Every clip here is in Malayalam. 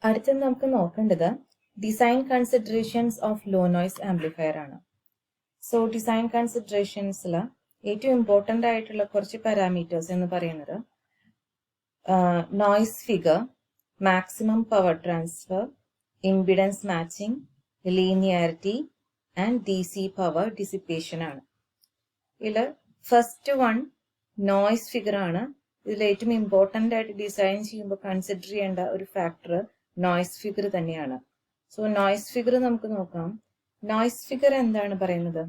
അടുത്തത് നമുക്ക് നോക്കേണ്ടത് design considerations of low noise amplifier ആണ്. സോ ഡിസൈൻ കൺസിഡറേഷൻസിൽ ഏറ്റവും ഇമ്പോർട്ടൻ്റ് ആയിട്ടുള്ള കുറച്ച് പാരാമീറ്റേഴ്സ് എന്ന് പറയുന്നത് noise figure, maximum power transfer, impedance matching, linearity and DC power dissipation ആണ്. ഇതിൽ ഫസ്റ്റ് വൺ നോയ്സ് ഫിഗർ ആണ്. ഇതിൽ ഏറ്റവും ഇമ്പോർട്ടൻ്റ് ആയിട്ട് ഡിസൈൻ ചെയ്യുമ്പോൾ കൺസിഡർ ചെയ്യേണ്ട ഒരു ഫാക്ടർ നോയ്സ് ഫിഗർ തന്നെയാണ്. സോ നോയ്സ് ഫിഗർ നമുക്ക് നോക്കാം. നോയ്സ് ഫിഗർ എന്താണ് പറയുന്നത്?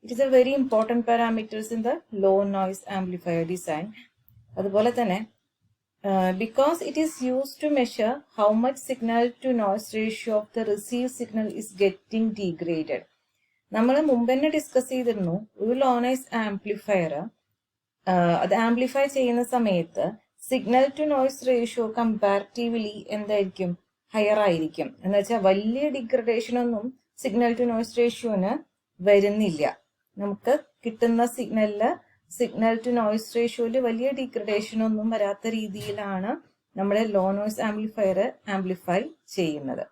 It is a very important parameters in the low noise amplifier design. അതുപോലെ തന്നെ because it is used to measure how much signal to noise ratio of the received signal is getting degraded. നമ്മൾ മുമ്പ് തന്നെ ഡിസ്കസ് ചെയ്തിരുന്നു, ഒരു ലോ നോയ്സ് ആംപ്ലിഫയർ അത് ആംപ്ലിഫൈ ചെയ്യുന്ന സമയത്ത് signal to noise ratio comparatively എന്തായിരിക്കും? ഹയർ ആയിരിക്കും. എന്ന് വെച്ചാൽ വലിയ ഡിഗ്രഡേഷൻ ഒന്നും സിഗ്നൽ ടു നോയ്സ് റേഷ്യോന് വരുന്നില്ല. നമുക്ക് കിട്ടുന്ന സിഗ്നൽ ടു നോയ്സ് റേഷ്യോയിൽ വലിയ ഡിഗ്രഡേഷൻ ഒന്നും വരാത്ത രീതിയിലാണ് നമ്മുടെ ലോ നോയ്സ് ആംപ്ലിഫയർ ആംപ്ലിഫൈ ചെയ്യുന്നത്.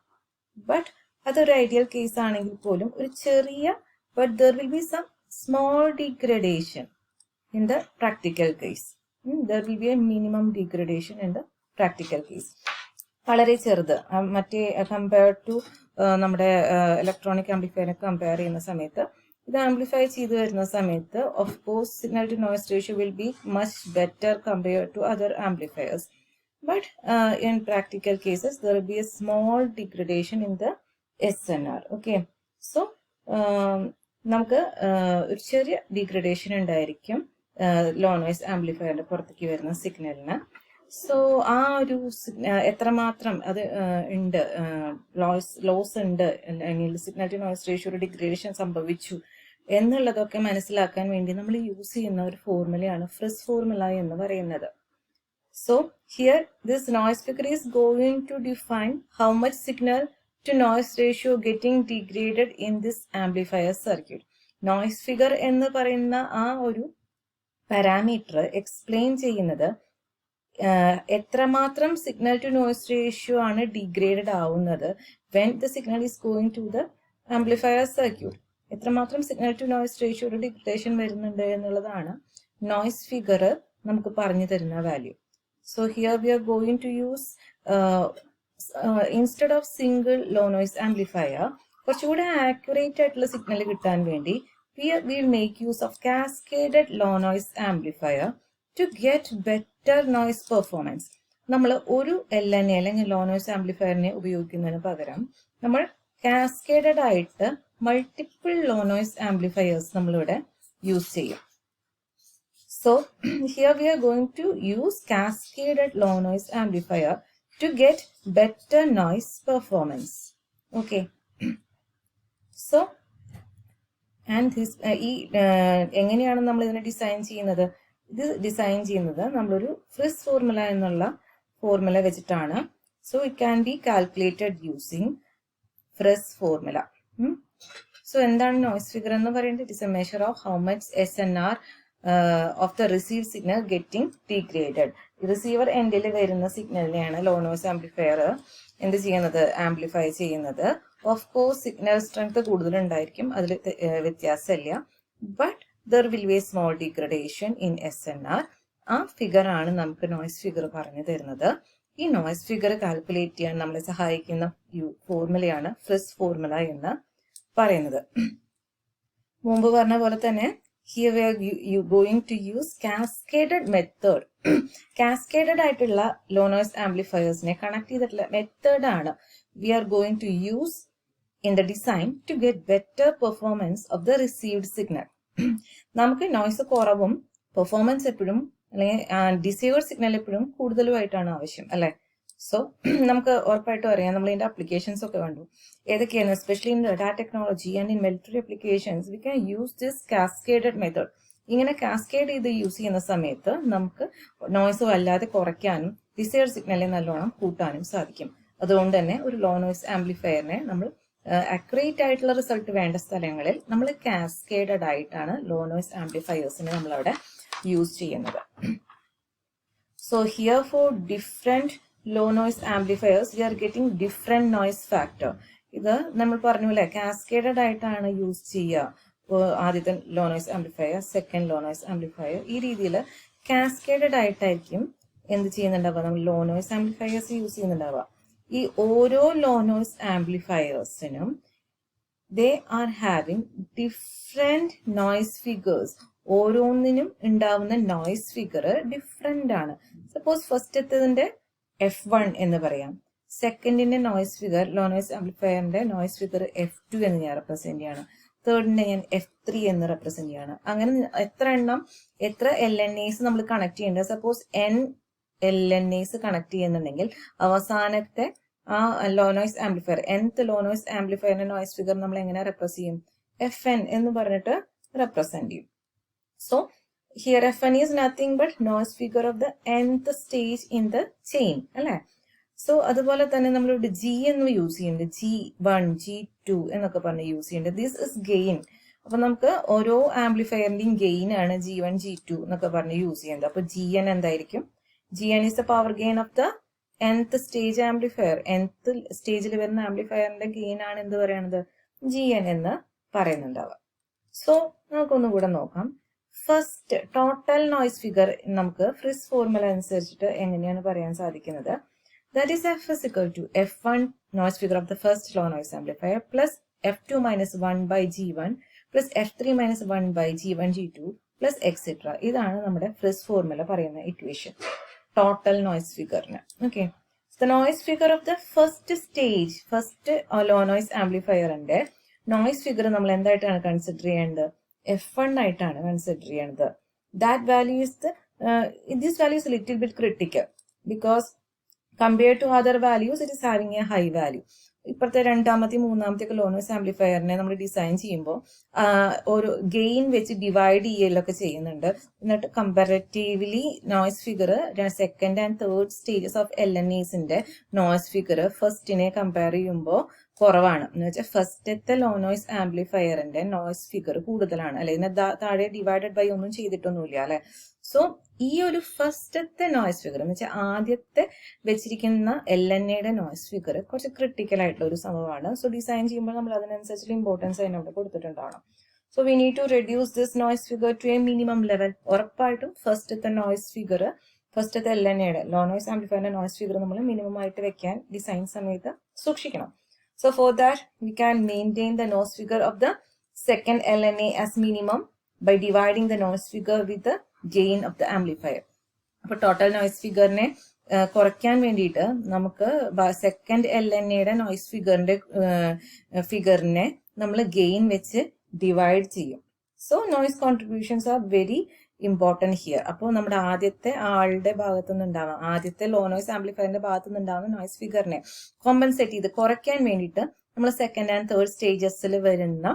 ബട്ട് അതൊരു ഐഡിയൽ കേസ് ആണെങ്കിൽ പോലും ഒരു ചെറിയ but there will be some small degradation in the practical case. There will be a minimum degradation in the practical case. വളരെ ചെറുത്. മറ്റേ കമ്പയർ ടു നമ്മുടെ ഇലക്ട്രോണിക് ആംപ്ലിഫയറിനെ കമ്പയർ ചെയ്യുന്ന സമയത്ത് ഇത് ആംപ്ലിഫൈ ചെയ്തു വരുന്ന സമയത്ത് of course signal to noise ratio will be much better compare to other amplifiers. But in practical cases there will be A small degradation in the SNR. Okay, so നമുക്ക് ഒരു ചെറിയ ഡിഗ്രഡേഷൻ ഉണ്ടായിരിക്കും ലോ നോയ്സ് ആംപ്ലിഫയറിന്റെ പുറത്തേക്ക് വരുന്ന സിഗ്നലിന്. സോ ആ ഒരു എത്രമാത്രം അത് ഉണ്ട്, ലോസ് ഉണ്ട്, അല്ലെങ്കിൽ സിഗ്നൽ ടു നോയ്സ് റേഷ്യോ ഒരു ഡിഗ്രഡേഷൻ സംഭവിച്ചു എന്നുള്ളതൊക്കെ മനസ്സിലാക്കാൻ വേണ്ടി നമ്മൾ യൂസ് ചെയ്യുന്ന ഒരു ഫോർമുലയാണ് ഫ്രിസ് ഫോർമുല എന്ന് പറയുന്നത്. So here this noise figure is going to define how much signal to noise ratio getting degraded in this amplifier circuit. Noise figure എന്ന് പറയുന്ന ആ ഒരു പാരാമീറ്റർ എക്സ്പ്ലെയിൻ ചെയ്യുന്നത് എത്രമാത്രം സിഗ്നൽ ടു നോയ്സ് റേഷ്യോ ആണ് ഡിഗ്രേഡഡ് ആവുന്നത് when the signal is going to the amplifier circuit. എത്രമാത്രം സിഗ്നൽ ടു നോയ്സ് റേഷ്യോ ഒരു ഡിഗ്രഡേഷൻ വരുന്നുണ്ട് എന്നുള്ളതാണ് നോയ്സ് ഫിഗർ നമുക്ക് പറഞ്ഞു തരുന്ന value. So here we are going to use instead of single low noise amplifier കുറച്ചുകൂടെ ആക്യുറേറ്റ് ആയിട്ടുള്ള സിഗ്നൽ കിട്ടാൻ വേണ്ടി we will make use of cascaded low noise amplifier to get better noise performance. നമ്മൾ ഒരു LNA അല്ലെങ്കിൽ ലോ നോയ്സ് ആംപ്ലിഫയറിനെ ഉപയോഗിക്കുന്നതിന് പകരം നമ്മൾ കാസ്കേഡഡ് ആയിട്ട് മൾട്ടിപ്പിൾ ലോ നോയ്സ് ആംപ്ലിഫയേഴ്സ് നമ്മളിവിടെ യൂസ് ചെയ്യും. So here we are going to use cascaded low noise amplifier to get better noise performance. Okay, so and എങ്ങനെയാണ് നമ്മൾ ഇതിനെ ഡിസൈൻ ചെയ്യുന്നത്? ഇത് ഡിസൈൻ ചെയ്യുന്നത് നമ്മളൊരു ഫ്രിസ് ഫോർമുല എന്നുള്ള ഫോർമുല വെച്ചിട്ടാണ്. So it can be calculated using Friis formula. So എന്താണ് നോയ്സ് ഫിഗർ എന്ന് പറയുന്നത്? It is a measure of how much SNR of the receive signal getting ഡിഗ്രേഡഡ്. Receiver എൻഡിൽ വരുന്ന സിഗ്നലിനെയാണ് ലോ നോയ്സ് ആംപ്ലിഫയർ എന്ത് ചെയ്യുന്നത്? ആംപ്ലിഫൈ ചെയ്യുന്നത്. ഓഫ് കോഴ്സ് സിഗ്നൽ സ്ട്രെങ്ത് കൂടുതലുണ്ടായിരിക്കും, അതിൽ വ്യത്യാസമില്ല. But there will be A small degradation in SNR. ആ ഫിഗർ ആണ് നമുക്ക് നോയ്സ് ഫിഗർ പറഞ്ഞു തരുന്നത്. ഈ നോയ്സ് ഫിഗർ കാൽക്കുലേറ്റ് ചെയ്യാൻ നമ്മളെ സഹായിക്കുന്ന ഫോർമുലയാണ് ഫ്രിസ് ഫോർമുല എന്ന് പറയുന്നത്. മുമ്പ് പറഞ്ഞ പോലെ തന്നെ here we are going to use cascaded method. Cascaded ആയിട്ടുള്ള ലോ നോയ്സ് ആംപ്ലിഫയേഴ്സിനെ കണക്ട് ചെയ്തിട്ടുള്ള മെത്തേഡ് ആണ് we are going to use in the design to get better performance of the received signal. നമുക്ക് നോയ്സ് കുറവും പെർഫോമൻസ് എപ്പോഴും അല്ലെങ്കിൽ ഡിസീവർ സിഗ്നൽ എപ്പോഴും കൂടുതലുമായിട്ടാണ് ആവശ്യം, അല്ലെ? സോ നമുക്ക് ഉറപ്പായിട്ടും അറിയാം, നമ്മൾ ഇതിന്റെ അപ്ലിക്കേഷൻസ് ഒക്കെ കണ്ടു. ഏതൊക്കെയാണ്? Especially in data technology and in military applications we can use this cascaded method. ഇങ്ങനെ കാസ്കേഡ് ചെയ്ത് യൂസ് ചെയ്യുന്ന സമയത്ത് നമുക്ക് നോയ്സ് വല്ലാതെ കുറയ്ക്കാനും ഡിസൈർ സിഗ്നലിനെ നല്ലോണം കൂട്ടാനും സാധിക്കും. അതുകൊണ്ട് തന്നെ ഒരു ലോ നോയ്സ് ആംപ്ലിഫയറിനെ നമ്മൾ അക്യുറേറ്റ് ആയിട്ടുള്ള റിസൾട്ട് വേണ്ട സ്ഥലങ്ങളിൽ നമ്മൾ കാസ്കേഡഡ് ആയിട്ടാണ് ലോ നോയ്സ് ആംപ്ലിഫയേഴ്സിനെ നമ്മൾ അവിടെ യൂസ് ചെയ്യുന്നത്. So here for different low noise amplifiers, we are getting different noise factor. ഇത് നമ്മൾ പറഞ്ഞു അല്ലേ, കാസ്കേഡഡ് ആയിട്ടാണ് യൂസ് ചെയ്യുക. ആദ്യത്തെ low noise amplifier, second low noise amplifier, ഈ രീതിയിൽ കാസ്കേഡഡ് ആയിട്ടായിരിക്കും എന്ത് ചെയ്യുന്നുണ്ടാവുക, നമ്മൾ ലോ നോയ്സ് ആംപ്ലിഫയേഴ്സ് യൂസ് ചെയ്യുന്നുണ്ടാവുക. ഈ ഓരോ ലോ നോയ്സ് ആംപ്ലിഫയേഴ്സിനും they are having different noise figures. ഓരോന്നിനും ഉണ്ടാവുന്ന നോയ്സ് ഫിഗർ ഡിഫറെന്റ് ആണ്. സപ്പോസ് ഫസ്റ്റത്തേതിന്റെ F1 എന്ന് പറയാം, സെക്കൻഡിന്റെ നോയ്സ് ഫിഗർ, ലോ നോയ്സ് ആംപ്ലിഫയറിന്റെ നോയ്സ് ഫിഗർ F2 എന്ന് ഞാൻ റെപ്രസെന്റ് ചെയ്യാണ്, തേർഡിന്റെ ഞാൻ F3 എന്ന് റെപ്രസെന്റ് ചെയ്യാണ്. അങ്ങനെ എത്ര LNAs നമ്മൾ കണക്ട് ചെയ്യേണ്ടത്. സപ്പോസ് N LNAs കണക്ട് ചെയ്യുന്നുണ്ടെങ്കിൽ അവസാനത്തെ ആ low noise amplifier, nth low noise ആംപ്ലിഫയറിന്റെ നോയ്സ് ഫിഗർ നമ്മൾ എങ്ങനെ റെപ്രസ് ചെയ്യും, FN എന്ന് പറഞ്ഞിട്ട് റെപ്രസെന്റ് ചെയ്യും. So here FN is nothing but noise figure of the nth stage in the chain അല്ലെ. സോ അതുപോലെ തന്നെ നമ്മളിവിടെ G എന്ന് യൂസ് ചെയ്യുന്നുണ്ട്, G1 G2 എന്നൊക്കെ പറഞ്ഞ് യൂസ് ചെയ്യുന്നുണ്ട്. This is gain. അപ്പൊ നമുക്ക് ഓരോ ആംപ്ലിഫയറിന്റെയും ഗെയിൻ ആണ് G1 G2 എന്നൊക്കെ പറഞ്ഞ് യൂസ് ചെയ്യുന്നത്. അപ്പൊ GN എന്തായിരിക്കും, GN is the power gain of the nth stage amplifier. nth സ്റ്റേജിൽ വരുന്ന ആംപ്ലിഫയറിന്റെ ഗെയിൻ ആണ് എന്ത് പറയണത്, GN എന്ന് പറയുന്നുണ്ടാവുക. സോ നമുക്കൊന്നുകൂടെ നോക്കാം. ഫസ്റ്റ് ടോട്ടൽ നോയ്സ് ഫിഗർ നമുക്ക് ഫ്രിസ് ഫോർമുല അനുസരിച്ചിട്ട് എങ്ങനെയാണ് പറയാൻ സാധിക്കുന്നത്. That is F is equal to F1 noise figure of the first low noise amplifier plus F2 minus 1 by G1 plus F3 minus 1 by G1 G2 plus etc. ഇതാണ് നമ്മുടെ ഫ്രിസ് ഫോർമുല പറയുന്ന ഇക്വേഷൻ ടോട്ടൽ നോയ്സ് ഫിഗറിന്. Okay, the noise figure of the first stage, first low noise ആംപ്ലിഫയറിന്റെ നോയ്സ് ഫിഗർ നമ്മൾ എന്തായിട്ടാണ് കൺസിഡർ ചെയ്യേണ്ടത്, F1 ആയിട്ടാണ് കൺസിഡർ ചെയ്യേണ്ടത്. That value is this value is little bit critical because compared to other values it is having a high value. ഇപ്പോഴത്തെ രണ്ടാമത്തെ മൂന്നാമത്തെ ഒക്കെ ലോ നോയ്സ് ആംപ്ലിഫയറിനെ നമ്മൾ ഡിസൈൻ ചെയ്യുമ്പോൾ ഒരു ഗെയിൻ വെച്ച് ഡിവൈഡ് ചെയ്യലൊക്കെ ചെയ്യുന്നുണ്ട്. എന്നിട്ട് comparatively noise figure second and third stages of LNAസിന്റെ നോയ്സ് ഫിഗർ ഫസ്റ്റിനെ കമ്പയർ ചെയ്യുമ്പോൾ കുറവാണ്. എന്ന് വെച്ചാൽ ഫസ്റ്റത്തെ ലോ നോയ്സ് ആംപ്ലിഫയറിന്റെ നോയ്സ് ഫിഗർ കൂടുതലാണ് അല്ലെ, ഇതിനെ താഴെ ഡിവൈഡഡ് ബൈ ഒന്നും ചെയ്തിട്ടൊന്നുമില്ല അല്ലെ. സോ ഈ ഒരു ഫസ്റ്റത്തെ നോയ്സ് ഫിഗർ എന്ന് വെച്ചാൽ ആദ്യത്തെ വെച്ചിരിക്കുന്ന LNAയുടെ നോയ്സ് ഫിഗർ കുറച്ച് ക്രിട്ടിക്കൽ ആയിട്ടുള്ള ഒരു സംഭവമാണ്. സോ ഡിസൈൻ ചെയ്യുമ്പോൾ നമ്മൾ അതിനനുസരിച്ചുള്ള ഇമ്പോർട്ടൻസ് അതിനവിടെ കൊടുത്തിട്ടുണ്ടാവണം. So we need to reduce this noise figure to a minimum level. ഉറപ്പായിട്ടും ഫസ്റ്റത്തെ നോയ്സ് ഫിഗർ, ഫസ്റ്റത്തെ LNAയുടെ ലോ നോയ്സ് ആംപ്ലിഫയറിന്റെ നോയ്സ് ഫിഗർ നമ്മൾ മിനിമം ആയിട്ട് വെക്കാൻ ഡിസൈൻ സമയത്ത് സൂക്ഷിക്കണം. So for that we can maintain the noise figure of the second LNA as minimum by dividing the noise figure with the gain of the amplifier. അപ്പോൾ ടോട്ടൽ നോയ്സ് ഫിഗറിനെ കുറയ്ക്കാൻ വേണ്ടിയിട്ട് നമുക്ക് സെക്കൻഡ് LNAയുടെ നോയ്സ് ഫിഗറിനെ നമ്മൾ ഗെയിൻ വെച്ച് ഡിവൈഡ് ചെയ്യും. So noise contributions are very important here. അപ്പോൾ നമ്മുടെ ആദ്യത്തെ ആളുടെ ഭാഗത്തുനിന്ന് ഉണ്ടാവാം, ആദ്യത്തെ ലോ നോയ്സ് ആംപ്ലിഫയറിന്റെ ഭാഗത്തുനിന്ന് ഉണ്ടാവുന്ന നോയ്സ് ഫിഗറിനെ കോമ്പൻസേറ്റ് ചെയ്ത് കുറയ്ക്കാൻ വേണ്ടിയിട്ട് നമ്മൾ സെക്കൻഡ് ആൻഡ് തേർഡ് സ്റ്റേജസിൽ വരുന്ന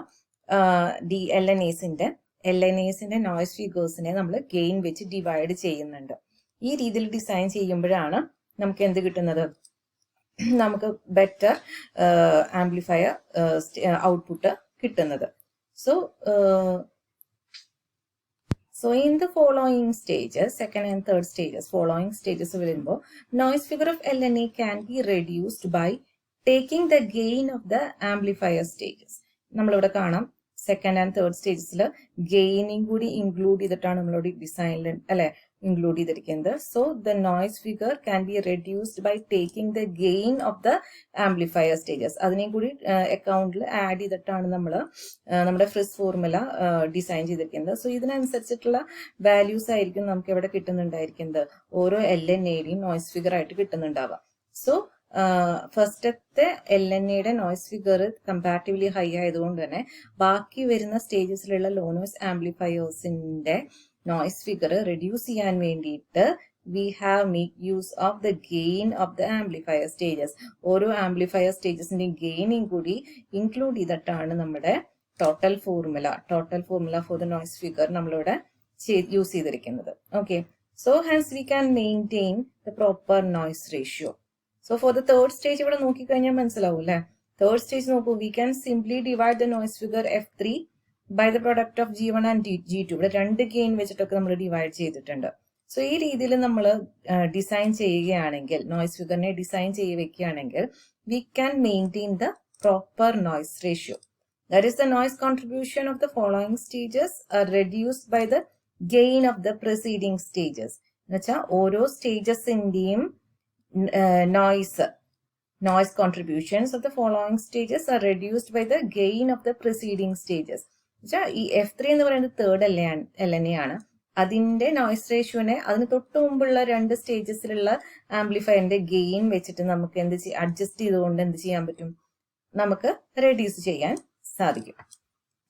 LNAസിന്റെ നോയ്സ് ഫിഗേഴ്സിനെ നമ്മൾ ഗെയിൻ വെച്ച് ഡിവൈഡ് ചെയ്യുന്നുണ്ട്. ഈ രീതിയിൽ ഡിസൈൻ ചെയ്യുമ്പോഴാണ് നമുക്ക് എന്ത് കിട്ടുന്നത്, നമുക്ക് ബെറ്റർ ആംപ്ലിഫയർ ഔട്ട്പുട്ട് കിട്ടുന്നത്. So in the following stages, second and third stages, following stages വരുമ്പോൾ noise figure of LNA can be reduced by taking the gain of the amplifier stages. നമ്മളിവിടെ കാണാം സെക്കൻഡ് ആൻഡ് തേർഡ് സ്റ്റേജസിൽ ഗെയിനിങ് കൂടി ഇൻക്ലൂഡ് ചെയ്തിട്ടാണ് നമ്മളിവിടെ ഡിസൈനിൽ അല്ലെ ഇൻക്ലൂഡ് ചെയ്തിരിക്കുന്നത്. So the noise figure can be reduced by taking the gain of the amplifier stages. അതിനെയും കൂടി അക്കൗണ്ടിൽ ആഡ് ചെയ്തിട്ടാണ് നമ്മൾ നമ്മുടെ ഫ്രിസ് ഫോർമുല ഡിസൈൻ ചെയ്തിരിക്കുന്നത്. സോ ഇതിനനുസരിച്ചിട്ടുള്ള വാല്യൂസ് ആയിരിക്കും നമുക്ക് ഇവിടെ കിട്ടുന്നുണ്ടായിരിക്കുന്നത്, ഓരോ LNAയുടെയും നോയ്സ് ഫിഗർ ആയിട്ട് കിട്ടുന്നുണ്ടാവാം. സോ ഫസ്റ്റത്തെ LNAയുടെ നോയ്സ് ഫിഗർ കമ്പാരിറ്റീവ്ലി ഹൈ ആയതുകൊണ്ട് തന്നെ ബാക്കി വരുന്ന സ്റ്റേജസിലുള്ള ലോ നോയ്സ് ആംപ്ലിഫയേഴ്സിന്റെ നോയ്സ് ഫിഗർ റെഡ്യൂസ് ചെയ്യാൻ വേണ്ടിയിട്ട് we have make use of the gain of the amplifier stages. ഓരോ ആംപ്ലിഫയർ സ്റ്റേജസിന്റെ ഗെയിനും കൂടി ഇൻക്ലൂഡ് ചെയ്തിട്ടാണ് നമ്മുടെ total formula for the noise figure നമ്മളിവിടെ യൂസ് ചെയ്തിരിക്കുന്നത്. Okay, so hence we can maintain the proper noise ratio. So for the third stage ഇവിടെ നോക്കിക്കഴിഞ്ഞാൽ മനസ്സിലാവും അല്ലെ. തേർഡ് സ്റ്റേജ് നോക്കൂ, we can simply divide the noise figure F3 by the product of G1 and G2. ഇവിടെ രണ്ട് ഗെയിൻ വെച്ചിട്ടൊക്കെ നമ്മൾ ഡിവൈഡ് ചെയ്തിട്ടുണ്ട്. സോ ഈ രീതിയിൽ നമ്മൾ ഡിസൈൻ ചെയ്യുകയാണെങ്കിൽ, നോയ്സ് ഫിഗറിനെ ഡിസൈൻ ചെയ്ത് വെക്കുകയാണെങ്കിൽ, we can maintain the proper noise ratio. That is the noise contribution of the following stages are reduced by the gain of the preceding stages. എന്ന് വെച്ചാൽ ഓരോ സ്റ്റേജസിന്റെയും noise contributions of the following stages are reduced by the gain of the preceding stages. ഈ F3 എന്ന് പറയുന്നത് തേർഡ് LNA ആണ്. അതിന്റെ നോയ്സ് റേഷ്യോനെ അതിന് തൊട്ട് മുമ്പുള്ള 2 സ്റ്റേജസിലുള്ള ആംപ്ലിഫയറിന്റെ ഗെയിൻ വെച്ചിട്ട് നമുക്ക് അഡ്ജസ്റ്റ് ചെയ്തുകൊണ്ട് എന്ത് ചെയ്യാൻ പറ്റും, നമുക്ക് റെഡ്യൂസ് ചെയ്യാൻ സാധിക്കും.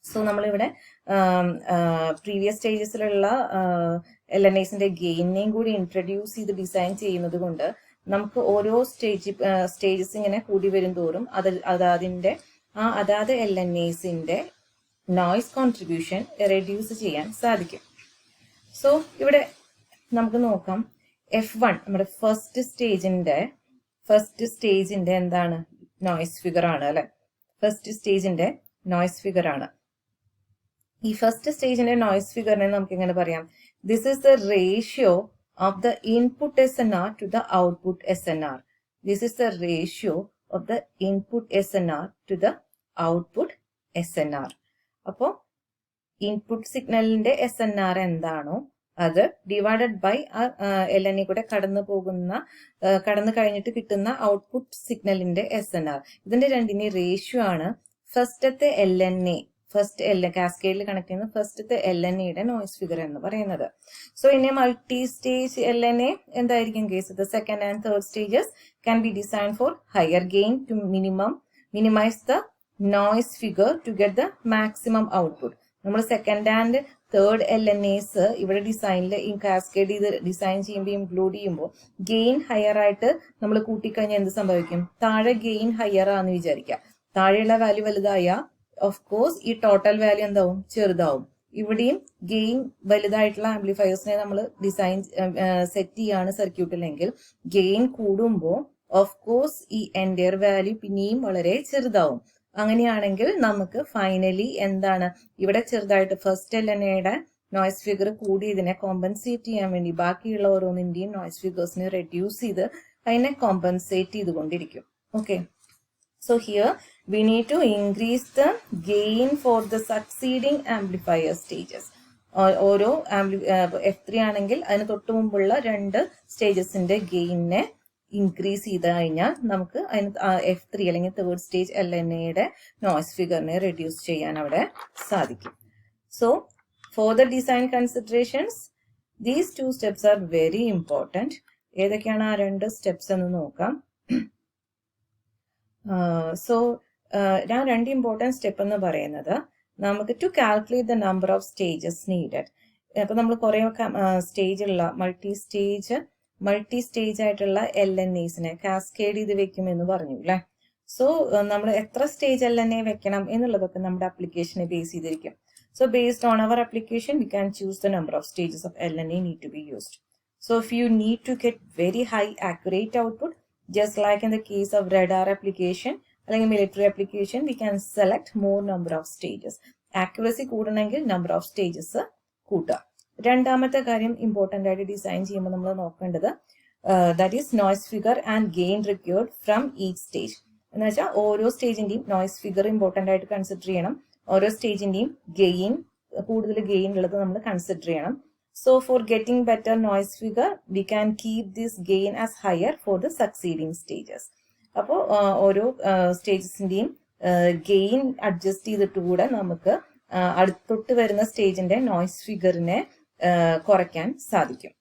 സോ നമ്മളിവിടെ പ്രീവിയസ് സ്റ്റേജസിലുള്ള LNAസിന്റെ ഗെയിനെയും കൂടി ഇൻട്രൊഡ്യൂസ് ചെയ്ത് ഡിസൈൻ ചെയ്യുന്നത് കൊണ്ട് നമുക്ക് ഓരോ സ്റ്റേജസ് ഇങ്ങനെ കൂടി വരും തോറും അതാത് LNAസിന്റെ നോയ്സ് കോൺട്രിബ്യൂഷൻ റെഡ്യൂസ് ചെയ്യാൻ സാധിക്കും. സോ ഇവിടെ നമുക്ക് നോക്കാം, F1 നമ്മുടെ ഫസ്റ്റ് സ്റ്റേജിന്റെ എന്താണ്, നോയ്സ് ഫിഗർ ആണ് അല്ലെ. ഫസ്റ്റ് സ്റ്റേജിന്റെ നോയ്സ് ഫിഗർ ആണ്. ഈ ഫസ്റ്റ് സ്റ്റേജിന്റെ നോയ്സ് ഫിഗറിനെ നമുക്ക് എങ്ങനെ പറയാം, this is the ratio of the input SNR to the output SNR. This is the ratio of the input SNR to the output SNR. അപ്പോൾ ഇൻപുട്ട് സിഗ്നലിന്റെ SNR എന്താണോ അത് ഡിവൈഡഡ് ബൈ LNA കൂടെ കടന്നു കഴിഞ്ഞിട്ട് കിട്ടുന്ന ഔട്ട്പുട്ട് സിഗ്നലിന്റെ SNR. ഇതിന്റെ രണ്ടിന്റെ റേഷ്യോ ആണ് ഫസ്റ്റത്തെ കാസ്കേഡിൽ കണക്ട് ചെയ്യുന്ന ഫസ്റ്റത്തെ LNAയുടെ നോയ്സ് ഫിഗർ എന്ന് പറയുന്നത്. സോ ഇനി മൾട്ടി സ്റ്റേജ് LNA എന്തായിരിക്കും case, the second and third stages can be design for higher gain to minimise the noise figure to get the maximum output. നമ്മൾ സെക്കൻഡ് ആൻഡ് തേർഡ് LNAs ഇവിടെ ഡിസൈനിൽ ഈ കാസ്കേഡ് ചെയ്ത് ഡിസൈൻ ചെയ്യുമ്പോൾ ഇൻക്ലൂഡ് ചെയ്യുമ്പോൾ ഗെയിൻ ഹയർ ആയിട്ട് നമ്മൾ കൂട്ടിക്കഴിഞ്ഞാൽ എന്ത് സംഭവിക്കും, താഴെ ഗെയിൻ ഹയർ ആണെന്ന് വിചാരിക്കുക, താഴെയുള്ള വാല്യൂ വലുതായ ഓഫ് കോഴ്സ് ഈ ടോട്ടൽ വാല്യൂ എന്താവും, ചെറുതാവും. ഇവിടെയും ഗെയിൻ വലുതായിട്ടുള്ള ആംപ്ലിഫയേഴ്സിനെ നമ്മൾ സെറ്റ് ചെയ്യാണ് സർക്യൂട്ടിലെങ്കിൽ ഗെയിൻ കൂടുമ്പോൾ ഓഫ് കോഴ്സ് ഈ എൻഡയർ വാല്യൂ പിന്നെയും വളരെ ചെറുതാവും. അങ്ങനെയാണെങ്കിൽ നമുക്ക് ഫൈനലി എന്താണ്, ഇവിടെ ചെറുതായിട്ട് ഫസ്റ്റ് LNAയുടെ നോയ്സ് ഫിഗർ കൂടി ഇതിനെ കോമ്പൻസേറ്റ് ചെയ്യാൻ വേണ്ടി ബാക്കിയുള്ള ഓരോന്നിന്റെയും നോയ്സ് ഫിഗേഴ്സിനെ റെഡ്യൂസ് ചെയ്ത് അതിനെ കോമ്പൻസേറ്റ് ചെയ്തുകൊണ്ടിരിക്കും. Okay, so here we need to increase the gain for the succeeding amplifier stages. ഓരോ F3 ആണെങ്കിൽ അതിന് തൊട്ട് മുമ്പുള്ള 2 സ്റ്റേജസിന്റെ ഗെയിനെ ഇൻക്രീസ് ചെയ്ത് കഴിഞ്ഞാൽ നമുക്ക് അതിന് F3 അല്ലെങ്കിൽ തേർഡ് സ്റ്റേജ് LNAയുടെ നോയ്സ് ഫിഗറിനെ റെഡ്യൂസ് ചെയ്യാൻ അവിടെ സാധിക്കും. So for the design considerations these 2 steps are very important. ഏതൊക്കെയാണ് ആ 2 steps എന്ന് നോക്കാം. ഞാൻ 2 ഇമ്പോർട്ടൻറ്റ് സ്റ്റെപ്പ് എന്ന് പറയുന്നത് നമുക്ക് to calculate the number of stages needed. അപ്പൊ നമ്മൾ കുറെ സ്റ്റേജുള്ള മൾട്ടി സ്റ്റേജ് ആയിട്ടുള്ള LNAസിനെ കാസ്കേഡ് ചെയ്ത് വെക്കുമെന്ന് പറഞ്ഞു അല്ലെ. സോ നമ്മൾ എത്ര സ്റ്റേജ് LNA വെക്കണം എന്നുള്ളതൊക്കെ നമ്മുടെ അപ്ലിക്കേഷനെ ബേസ് ചെയ്തിരിക്കും. So based on our application we can choose the number of stages of LNA need to be used. So if you need to get very high accurate output, just like in the case of radar application അല്ലെങ്കിൽ military application, we can select more number of stages. Accuracy കൂടണമെങ്കിൽ number of stages കൂട്ടുക. രണ്ടാമത്തെ കാര്യം ഇമ്പോർട്ടൻ്റ് ആയിട്ട് ഡിസൈൻ ചെയ്യുമ്പോൾ നമ്മൾ നോക്കേണ്ടത് that is noise figure and gain required from each stage. എന്ന് വെച്ചാൽ ഓരോ സ്റ്റേജിന്റെയും നോയ്സ് ഫിഗർ ഇമ്പോർട്ടൻ്റ് ആയിട്ട് കൺസിഡർ ചെയ്യണം. ഓരോ സ്റ്റേജിന്റെയും കൂടുതൽ ഗെയിൻ ഉള്ളത് നമ്മൾ കൺസിഡർ ചെയ്യണം. So for getting better noise figure, we can keep this gain as higher for the succeeding stages. അപ്പോൾ ഓരോ സ്റ്റേജസിന്റെയും ഗെയിൻ അഡ്ജസ്റ്റ് ചെയ്തിട്ട് കൂടെ നമുക്ക് അടുത്തൊട്ട് വരുന്ന സ്റ്റേജിന്റെ നോയ്സ് ഫിഗറിനെ കുറയ്ക്കാൻ സാധിക്കും.